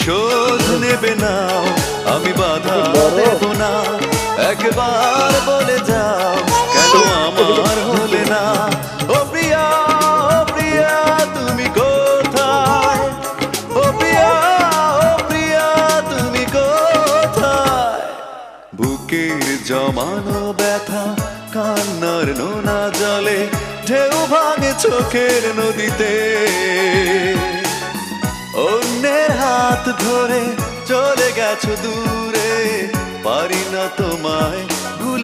প্রতিশোধ নেবে না, আমি বাধা দেব না। একবার বলে যাও কেন আমার হলে না। ও প্রিয়া, ও প্রিয়া তুমি কোথায়? ও প্রিয়া, ও প্রিয়া তুমি কোথায়? বুকের জমানো ব্যথা কান্নার নোনা জলে ঢেউ ভাঙে চোখের নদীতে। অন্যের হাত ধরে চলে গেছো দূরে, পারি না তোমায়